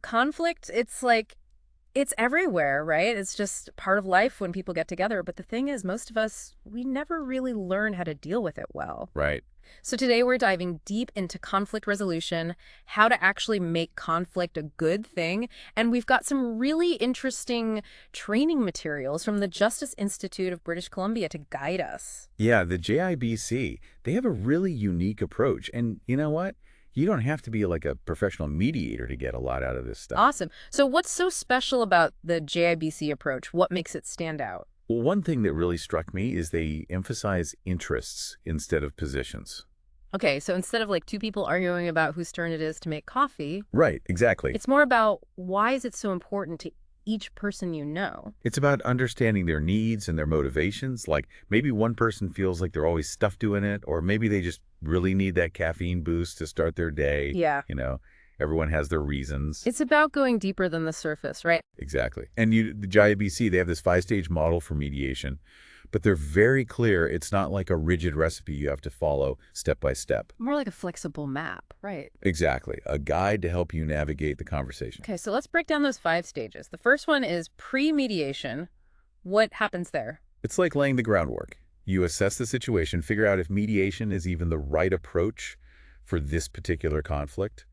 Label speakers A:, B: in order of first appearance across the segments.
A: Conflict, it's everywhere, right? It's just part of life when people get together. But the thing is, most of us, we never really learn how to deal with it well.
B: Right.
A: So today we're diving deep into conflict resolution, how to actually make conflict a good thing. And we've got some really interesting training materials from the Justice Institute of British Columbia to guide us.
B: Yeah, the JIBC, they have a really unique approach. And you know what? You don't have to be like a professional mediator to get a lot out of this stuff.
A: Awesome. So what's so special about the JIBC approach? What makes it stand out?
B: Well, one thing that really struck me is they emphasize interests instead of positions.
A: Okay, so instead of like two people arguing about whose turn it is to make coffee,
B: Right, exactly.
A: it's more about why is it so important to each person you know?
B: It's about understanding their needs and their motivations. Like maybe one person feels like they're always stuff doing it, or maybe they just really need that caffeine boost to start their day.
A: Yeah.
B: Everyone has their reasons.
A: It's about going deeper than the surface, right?
B: Exactly. And the JIBC, they have this five-stage model for mediation, but they're very clear. It's not like a rigid recipe you have to follow step by step.
A: More like a flexible map, right?
B: Exactly. A guide to help you navigate the conversation.
A: Okay, so let's break down those 5 stages. The first one is pre-mediation. What happens there?
B: It's like laying the groundwork. You assess the situation, figure out if mediation is even the right approach for this particular conflict.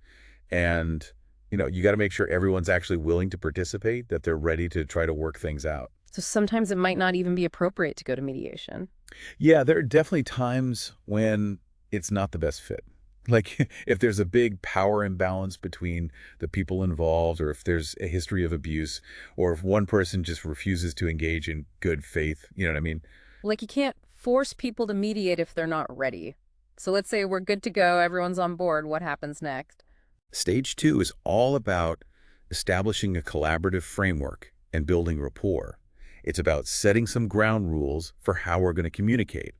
B: And, you got to make sure everyone's actually willing to participate, that they're ready to try to work things out.
A: So sometimes it might not even be appropriate to go to mediation.
B: Yeah, there are definitely times when it's not the best fit. Like if there's a big power imbalance between the people involved, or if there's a history of abuse, or if one person just refuses to engage in good faith, you know what I mean?
A: Like you can't force people to mediate if they're not ready. So let's say we're good to go, everyone's on board. What happens next?
B: Stage two is all about establishing a collaborative framework and building rapport. It's about setting some ground rules for how we're going to communicate,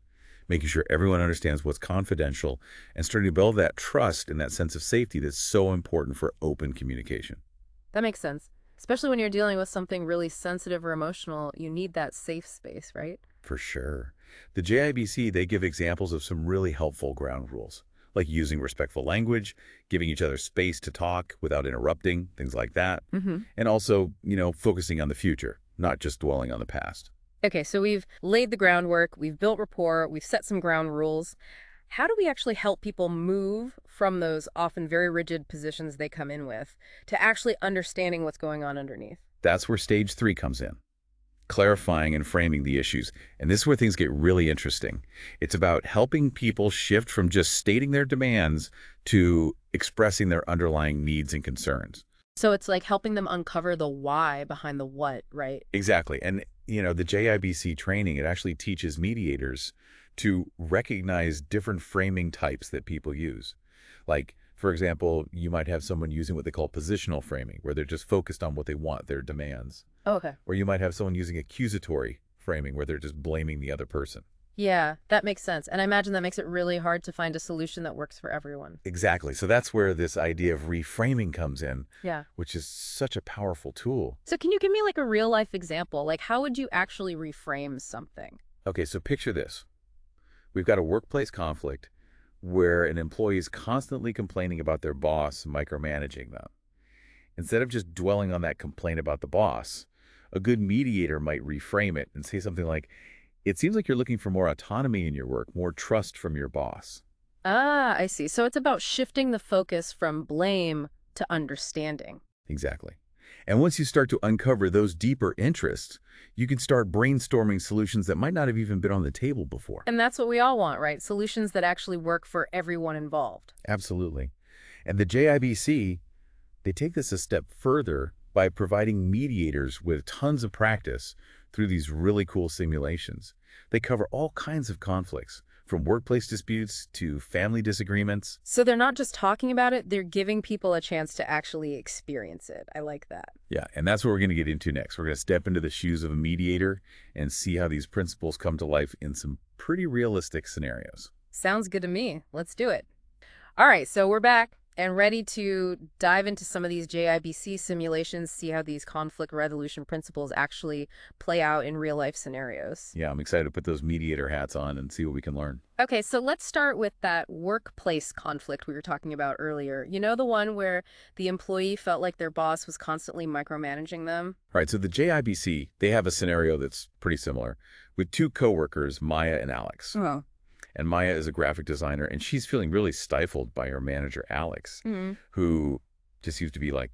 B: making sure everyone understands what's confidential, and starting to build that trust and that sense of safety that's so important for open communication.
A: That makes sense. Especially when you're dealing with something really sensitive or emotional, you need that safe space, right?
B: For sure. The JIBC, they give examples of some really helpful ground rules, like using respectful language, giving each other space to talk without interrupting, things like that.
A: Mm-hmm.
B: And also, focusing on the future, not just dwelling on the past.
A: Okay, so we've laid the groundwork, we've built rapport, we've set some ground rules. How do we actually help people move from those often very rigid positions they come in with to actually understanding what's going on underneath?
B: That's where stage three comes in, clarifying and framing the issues. And this is where things get really interesting. It's about helping people shift from just stating their demands to expressing their underlying needs and concerns.
A: So it's like helping them uncover the why behind the what, right?
B: Exactly. And, the JIBC training, it actually teaches mediators to recognize different framing types that people use. Like, for example, you might have someone using what they call positional framing, where they're just focused on what they want, their demands.
A: Oh, okay.
B: Or you might have someone using accusatory framing, where they're just blaming the other person.
A: Yeah, that makes sense. And I imagine that makes it really hard to find a solution that works for everyone.
B: Exactly. So that's where this idea of reframing comes in,
A: Yeah.
B: which is such a powerful tool.
A: So can you give me like a real life example? Like how would you actually reframe something?
B: Okay, so picture this. We've got a workplace conflict where an employee is constantly complaining about their boss micromanaging them. Instead of just dwelling on that complaint about the boss, a good mediator might reframe it and say something like, it seems like you're looking for more autonomy in your work, more trust from your boss.
A: Ah, I see. So it's about shifting the focus from blame to understanding.
B: Exactly. And once you start to uncover those deeper interests, you can start brainstorming solutions that might not have even been on the table before.
A: And that's what we all want, right? Solutions that actually work for everyone involved.
B: Absolutely. And the JIBC, they take this a step further by providing mediators with tons of practice through these really cool simulations. They cover all kinds of conflicts, from workplace disputes to family disagreements.
A: So they're not just talking about it, they're giving people a chance to actually experience it. I like that.
B: Yeah, and that's what we're going to get into next. We're going to step into the shoes of a mediator and see how these principles come to life in some pretty realistic scenarios.
A: Sounds good to me. Let's do it. All right, so we're back. And ready to dive into some of these JIBC simulations, see how these conflict resolution principles actually play out in real life scenarios.
B: Yeah, I'm excited to put those mediator hats on and see what we can learn.
A: Okay, so let's start with that workplace conflict we were talking about earlier. You know, the one where the employee felt like their boss was constantly micromanaging them?
B: All right, so the JIBC, they have a scenario that's pretty similar with two coworkers, Maya and Alex.
A: Oh.
B: And Maya is a graphic designer, and she's feeling really stifled by her manager, Alex,
A: Mm.
B: who just seems to be like,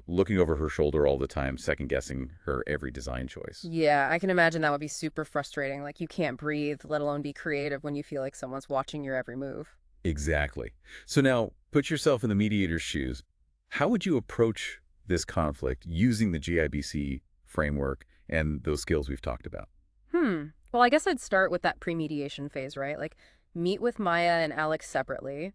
B: looking over her shoulder all the time, second-guessing her every design choice.
A: Yeah, I can imagine that would be super frustrating. Like, you can't breathe, let alone be creative when you feel like someone's watching your every move.
B: Exactly. So now, put yourself in the mediator's shoes. How would you approach this conflict using the GIBC framework and those skills we've talked about?
A: Well, I guess I'd start with that pre-mediation phase, right? Like, meet with Maya and Alex separately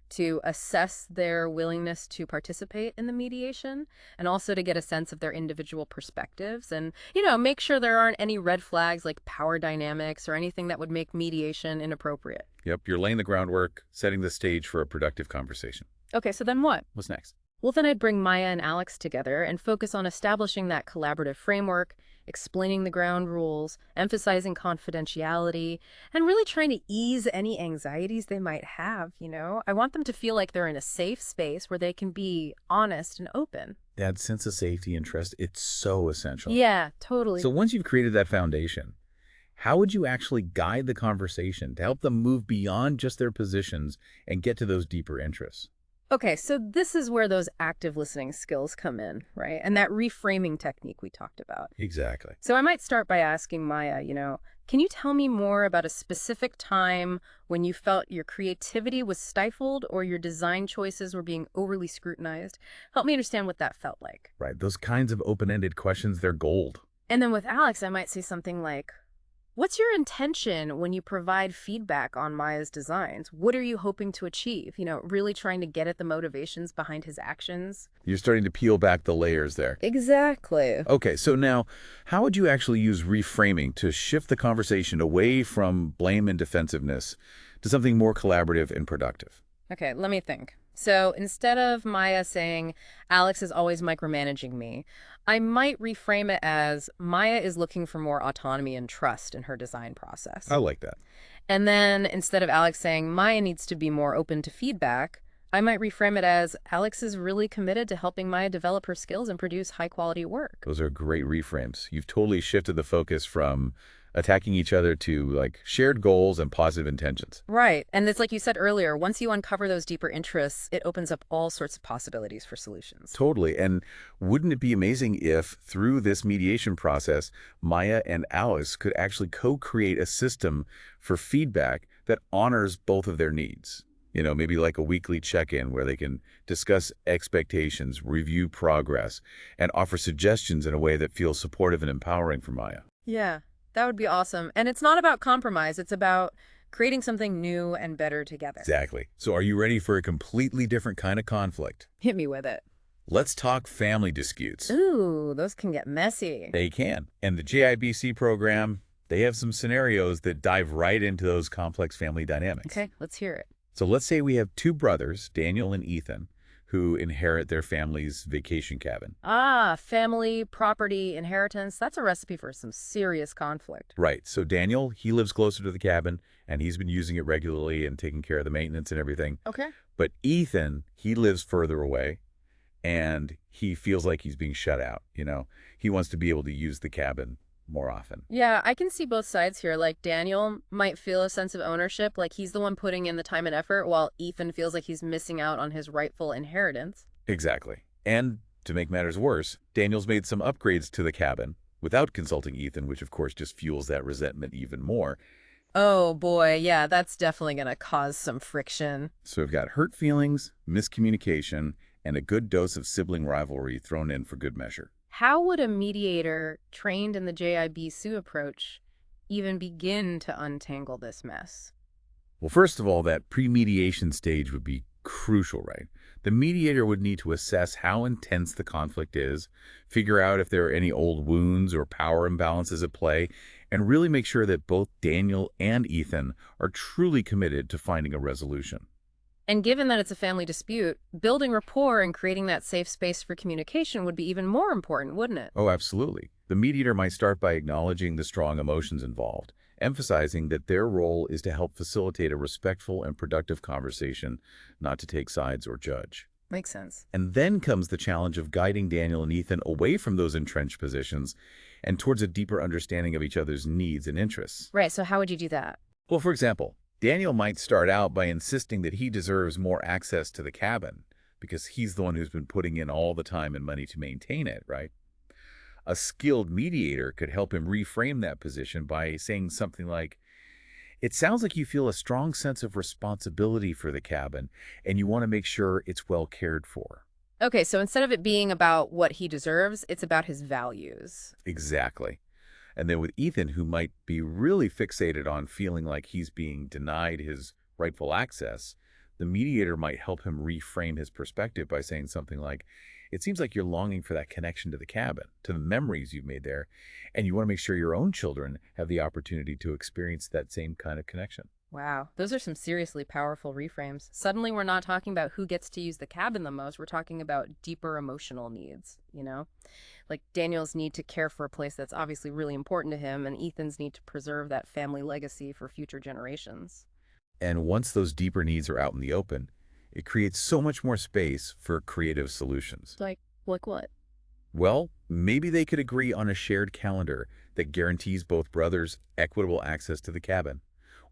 A: to assess their willingness to participate in the mediation and also to get a sense of their individual perspectives and, make sure there aren't any red flags like power dynamics or anything that would make mediation inappropriate.
B: Yep, you're laying the groundwork, setting the stage for a productive conversation.
A: Okay, so then what?
B: What's next?
A: Well, then I'd bring Maya and Alex together and focus on establishing that collaborative framework, explaining the ground rules, emphasizing confidentiality, and really trying to ease any anxieties they might have. I want them to feel like they're in a safe space where they can be honest and open.
B: That sense of safety and trust, it's so essential.
A: Yeah, totally.
B: So once you've created that foundation, how would you actually guide the conversation to help them move beyond just their positions and get to those deeper interests?
A: Okay, so this is where those active listening skills come in, right? And that reframing technique we talked about.
B: Exactly.
A: So I might start by asking Maya, can you tell me more about a specific time when you felt your creativity was stifled or your design choices were being overly scrutinized? Help me understand what that felt like.
B: Right. Those kinds of open-ended questions, they're gold.
A: And then with Alex, I might say something like, what's your intention when you provide feedback on Maya's designs? What are you hoping to achieve? Really trying to get at the motivations behind his actions.
B: You're starting to peel back the layers there.
A: Exactly.
B: Okay, so now, how would you actually use reframing to shift the conversation away from blame and defensiveness to something more collaborative and productive?
A: Okay, let me think. So instead of Maya saying, Alex is always micromanaging me, I might reframe it as Maya is looking for more autonomy and trust in her design process.
B: I like that.
A: And then instead of Alex saying Maya needs to be more open to feedback, I might reframe it as Alex is really committed to helping Maya develop her skills and produce high quality work.
B: Those are great reframes. You've totally shifted the focus from attacking each other to like shared goals and positive intentions.
A: Right. And it's like you said earlier, once you uncover those deeper interests, it opens up all sorts of possibilities for solutions.
B: Totally. And wouldn't it be amazing if through this mediation process, Maya and Alice could actually co-create a system for feedback that honors both of their needs? Maybe like a weekly check-in where they can discuss expectations, review progress, and offer suggestions in a way that feels supportive and empowering for Maya.
A: Yeah. That would be awesome. And it's not about compromise. It's about creating something new and better together.
B: Exactly. So are you ready for a completely different kind of conflict?
A: Hit me with it.
B: Let's talk family disputes.
A: Ooh, those can get messy.
B: They can. And the JIBC program, they have some scenarios that dive right into those complex family dynamics.
A: Okay, let's hear it.
B: So let's say we have two brothers, Daniel and Ethan, who inherit their family's vacation cabin.
A: Ah, family, property, inheritance. That's a recipe for some serious conflict.
B: Right. So Daniel, he lives closer to the cabin, and he's been using it regularly and taking care of the maintenance and everything.
A: Okay.
B: But Ethan, he lives further away, and he feels like he's being shut out. He wants to be able to use the cabin more often.
A: Yeah, I can see both sides here. Like Daniel might feel a sense of ownership, like he's the one putting in the time and effort, while Ethan feels like he's missing out on his rightful inheritance.
B: Exactly. And to make matters worse, Daniel's made some upgrades to the cabin without consulting Ethan, which of course just fuels that resentment even more.
A: Oh boy, yeah, that's definitely going to cause some friction.
B: So we've got hurt feelings, miscommunication, and a good dose of sibling rivalry thrown in for good measure.
A: How would a mediator trained in the JIBC approach even begin to untangle this mess?
B: Well, first of all, that pre-mediation stage would be crucial, right? The mediator would need to assess how intense the conflict is, figure out if there are any old wounds or power imbalances at play, and really make sure that both Daniel and Ethan are truly committed to finding a resolution.
A: And given that it's a family dispute, building rapport and creating that safe space for communication would be even more important, wouldn't it?
B: Oh, absolutely. The mediator might start by acknowledging the strong emotions involved, emphasizing that their role is to help facilitate a respectful and productive conversation, not to take sides or judge.
A: Makes sense.
B: And then comes the challenge of guiding Daniel and Ethan away from those entrenched positions and towards a deeper understanding of each other's needs and interests.
A: Right, so how would you do that?
B: Well, for example, Daniel might start out by insisting that he deserves more access to the cabin because he's the one who's been putting in all the time and money to maintain it, right? A skilled mediator could help him reframe that position by saying something like, "It sounds like you feel a strong sense of responsibility for the cabin, and you want to make sure it's well cared for."
A: Okay, so instead of it being about what he deserves, it's about his values.
B: Exactly. And then with Ethan, who might be really fixated on feeling like he's being denied his rightful access, the mediator might help him reframe his perspective by saying something like, "It seems like you're longing for that connection to the cabin, to the memories you've made there, and you want to make sure your own children have the opportunity to experience that same kind of connection."
A: Wow, those are some seriously powerful reframes. Suddenly, we're not talking about who gets to use the cabin the most. We're talking about deeper emotional needs, you know? Like Daniel's need to care for a place that's obviously really important to him, and Ethan's need to preserve that family legacy for future generations.
B: And once those deeper needs are out in the open, it creates so much more space for creative solutions.
A: Like what?
B: Well, maybe they could agree on a shared calendar that guarantees both brothers equitable access to the cabin.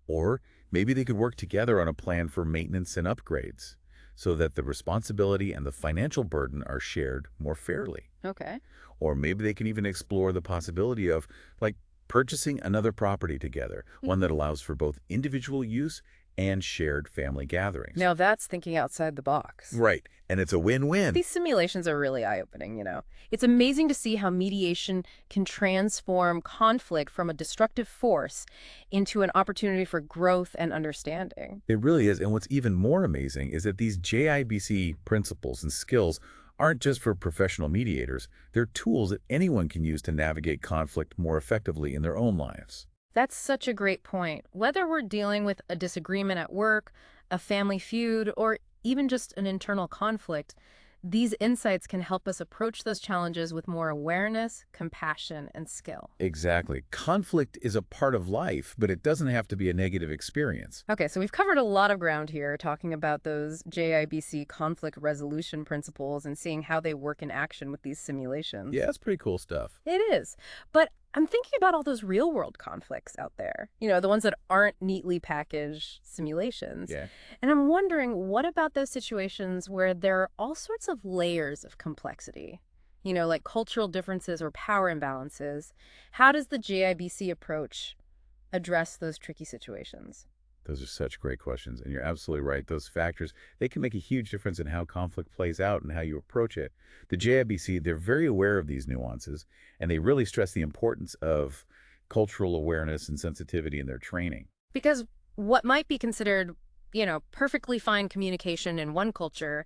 B: Or maybe they could work together on a plan for maintenance and upgrades so that the responsibility and the financial burden are shared more fairly.
A: Okay.
B: Or maybe they can even explore the possibility of, like, purchasing another property together, one that allows for both individual use and shared family gatherings.
A: Now that's thinking outside the box.
B: Right. And it's a win-win.
A: These simulations are really eye-opening, you know. It's amazing to see how mediation can transform conflict from a destructive force into an opportunity for growth and understanding.
B: It really is. And what's even more amazing is that these JIBC principles and skills aren't just for professional mediators. They're tools that anyone can use to navigate conflict more effectively in their own lives.
A: That's such a great point. Whether we're dealing with a disagreement at work, a family feud, or even just an internal conflict, these insights can help us approach those challenges with more awareness, compassion, and skill.
B: Exactly. Conflict is a part of life, but it doesn't have to be a negative experience.
A: Okay, so we've covered a lot of ground here talking about those JIBC conflict resolution principles and seeing how they work in action with these simulations.
B: Yeah, that's pretty cool stuff.
A: It is. But I'm thinking about all those real world conflicts out there, you know, the ones that aren't neatly packaged simulations.
B: Yeah.
A: And I'm wondering, what about those situations where there are all sorts of layers of complexity? You know, like cultural differences or power imbalances. How does the JIBC approach address those tricky situations?
B: Those are such great questions. And you're absolutely right. Those factors, they can make a huge difference in how conflict plays out and how you approach it. The JIBC, they're very aware of these nuances, and they really stress the importance of cultural awareness and sensitivity in their training.
A: Because what might be considered, you know, perfectly fine communication in one culture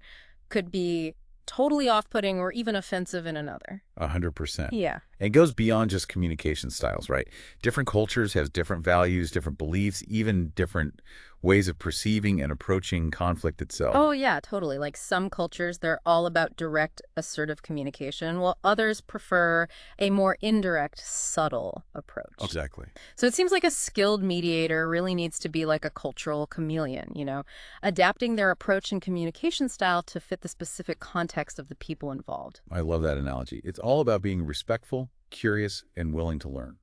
A: could be totally off-putting or even offensive in another.
B: 100%.
A: Yeah.
B: And it goes beyond just communication styles, right? Different cultures have different values, different beliefs, even different ways of perceiving and approaching conflict itself.
A: Oh, yeah, totally. Like some cultures, they're all about direct, assertive communication, while others prefer a more indirect, subtle approach.
B: Exactly.
A: So it seems like a skilled mediator really needs to be like a cultural chameleon, you know, adapting their approach and communication style to fit the specific context of the people involved.
B: I love that analogy. It's all about being respectful, curious, and willing to learn.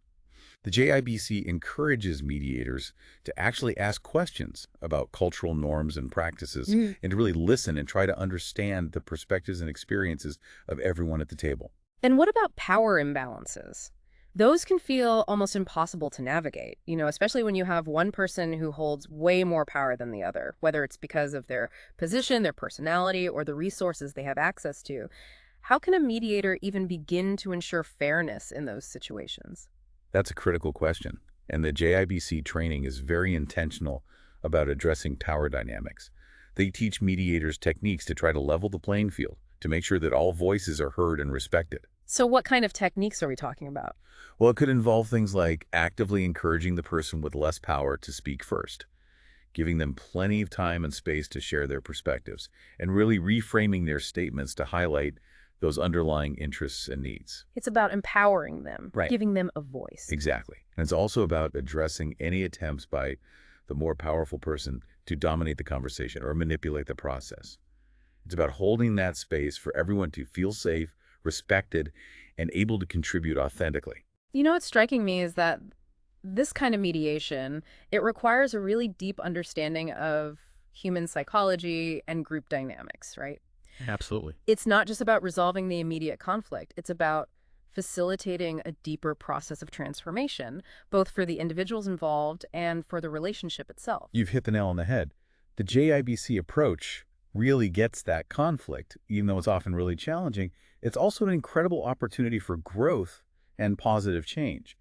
B: The JIBC encourages mediators to actually ask questions about cultural norms and practices and to really listen and try to understand the perspectives and experiences of everyone at the table.
A: And what about power imbalances? Those can feel almost impossible to navigate, you know, especially when you have one person who holds way more power than the other, whether it's because of their position, their personality, or the resources they have access to. How can a mediator even begin to ensure fairness in those situations?
B: That's a critical question, and the JIBC training is very intentional about addressing power dynamics. They teach mediators techniques to try to level the playing field, to make sure that all voices are heard and respected.
A: So what kind of techniques are we talking about?
B: Well, it could involve things like actively encouraging the person with less power to speak first, giving them plenty of time and space to share their perspectives, and really reframing their statements to highlight those underlying interests and needs.
A: It's about empowering them,
B: Right.
A: giving them a voice.
B: Exactly. And it's also about addressing any attempts by the more powerful person to dominate the conversation or manipulate the process. It's about holding that space for everyone to feel safe, respected, and able to contribute authentically.
A: You know what's striking me is that this kind of mediation, it requires a really deep understanding of human psychology and group dynamics, right?
C: Absolutely.
A: It's not just about resolving the immediate conflict. It's about facilitating a deeper process of transformation, both for the individuals involved and for the relationship itself.
B: You've hit the nail on the head. The JIBC approach really gets that conflict, even though it's often really challenging. It's also an incredible opportunity for growth and positive change.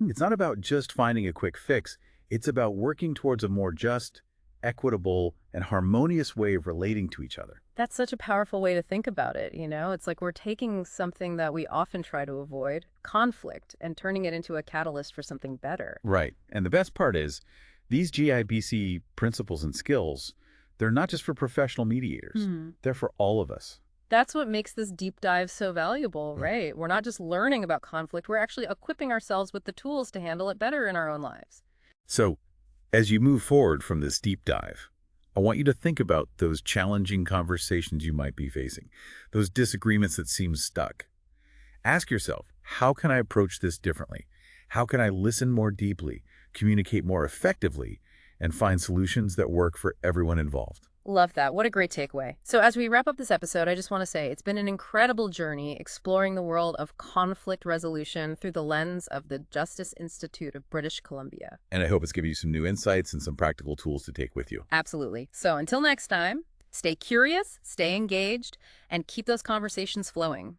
B: It's not about just finding a quick fix. It's about working towards a more just, equitable, and harmonious way of relating to each other.
A: That's such a powerful way to think about it, you know? It's like we're taking something that we often try to avoid, conflict, and turning it into a catalyst for something better.
B: Right. And the best part is, these GIBC principles and skills, they're not just for professional mediators. They're for all of us.
A: That's what makes this deep dive so valuable, right? We're not just learning about conflict, we're actually equipping ourselves with the tools to handle it better in our own lives.
B: So, as you move forward from this deep dive, I want you to think about those challenging conversations you might be facing, those disagreements that seem stuck. Ask yourself, how can I approach this differently? How can I listen more deeply, communicate more effectively, and find solutions that work for everyone involved?
A: Love that. What a great takeaway. So as we wrap up this episode, I just want to say it's been an incredible journey exploring the world of conflict resolution through the lens of the Justice Institute of British Columbia.
B: And I hope it's given you some new insights and some practical tools to take with you.
A: Absolutely. So until next time, stay curious, stay engaged, and keep those conversations flowing.